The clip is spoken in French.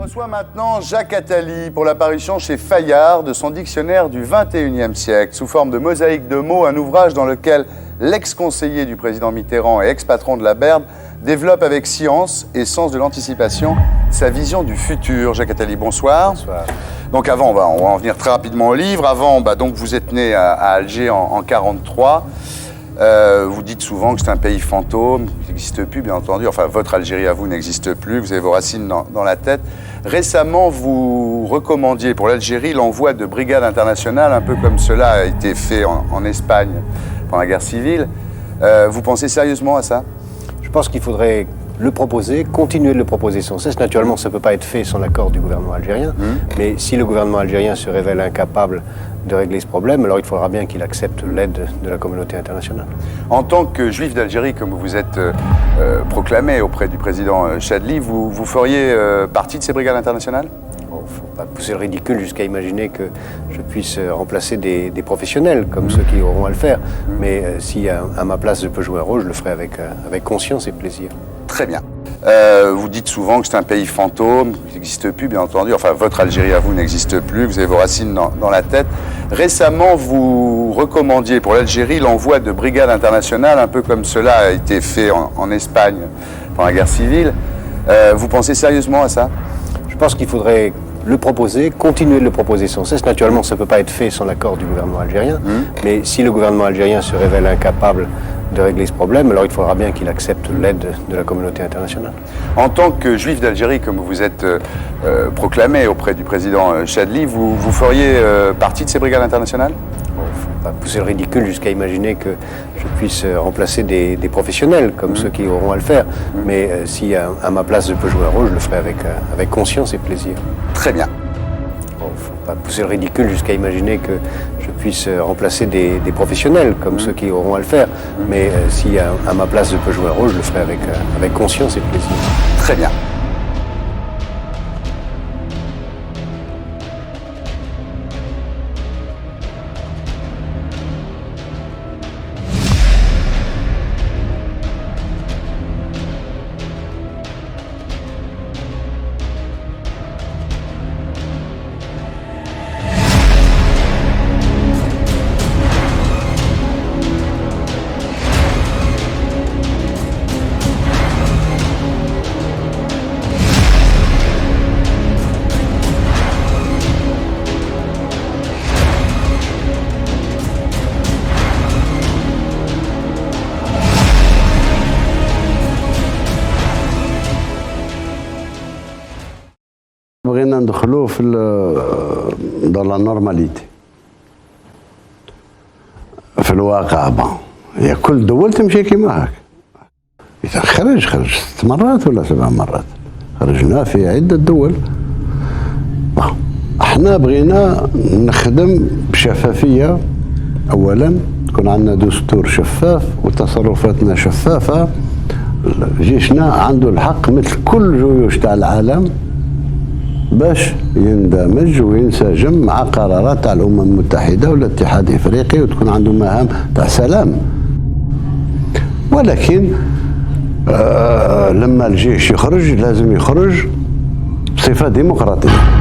reçoit maintenant Jacques Attali pour l'apparition chez Fayard de son dictionnaire du XXIe siècle. Sous forme de mosaïque de mots, un ouvrage dans lequel l'ex-conseiller du président Mitterrand et ex-patron de la BERD développe avec science et sens de l'anticipation sa vision du futur. Jacques Attali, bonsoir. Bonsoir. Donc avant, on va en venir très rapidement au livre. Avant, donc vous êtes né à Alger en 1943. Vous dites souvent que c'est un pays fantôme, qui n'existe plus, bien entendu. Enfin, votre Algérie à vous n'existe plus, vous avez vos racines dans la tête. Récemment, vous recommandiez pour l'Algérie l'envoi de brigades internationales, un peu comme cela a été fait en Espagne pendant la guerre civile. Vous pensez sérieusement à ça? Je pense qu'il faudrait le proposer, continuer de le proposer sans cesse. Naturellement, ça ne peut pas être fait sans l'accord du gouvernement algérien, mais si le gouvernement algérien se révèle incapable de régler ce problème, alors il faudra bien qu'il accepte l'aide de la communauté internationale. En tant que juif d'Algérie, comme vous êtes proclamé auprès du président Chadli, vous feriez partie de ces brigades internationales? Il ne faut pas pousser le ridicule jusqu'à imaginer que je puisse remplacer des professionnels comme ceux qui auront à le faire. Mais si à ma place je peux jouer un rôle, je le ferai avec conscience et plaisir. Très bien. Vous dites souvent que c'est un pays fantôme, qui n'existe plus, bien entendu. Enfin, votre Algérie à vous n'existe plus, vous avez vos racines dans la tête. Récemment, vous recommandiez pour l'Algérie l'envoi de brigades internationales, un peu comme cela a été fait en Espagne pendant la guerre civile. Vous pensez sérieusement à ça? Je pense qu'il faudrait le proposer, continuer de le proposer sans cesse. Naturellement, ça ne peut pas être fait sans l'accord du gouvernement algérien, mais si le gouvernement algérien se révèle incapable de régler ce problème, alors il faudra bien qu'il accepte l'aide de la communauté internationale. En tant que juif d'Algérie, comme vous êtes proclamé auprès du président Chadli, vous feriez partie de ces brigades internationales? Il ne faut pas pousser le ridicule jusqu'à imaginer que je puisse remplacer des professionnels comme ceux qui auront à le faire. Mais si à ma place je peux jouer un rôle, je le ferai avec conscience et plaisir. Très bien. Il ne faut pas pousser le ridicule jusqu'à imaginer que je puisse remplacer des professionnels comme ceux qui auront à le faire. Mais si à ma place je peux jouer un rôle, je le ferai avec conscience et plaisir. Très bien. بغينا ندخلوا في dans la normalité في الواقع هي كل دول تمشي كيما هاك. إذا خرج 6 مرات ولا 7 مرات، خرجنا في عدة دول. احنا بغينا نخدم بشفافية، أولا تكون عندنا دستور شفاف وتصرفاتنا شفافة. جيشنا عنده الحق مثل كل جيوش تاع العالم باش يندمج وينسجم مع قرارات تاع الأمم المتحدة والاتحاد الإفريقي وتكون عنده مهام تاع سلام. ولكن لما الجيش يخرج لازم يخرج بصفة ديمقراطية.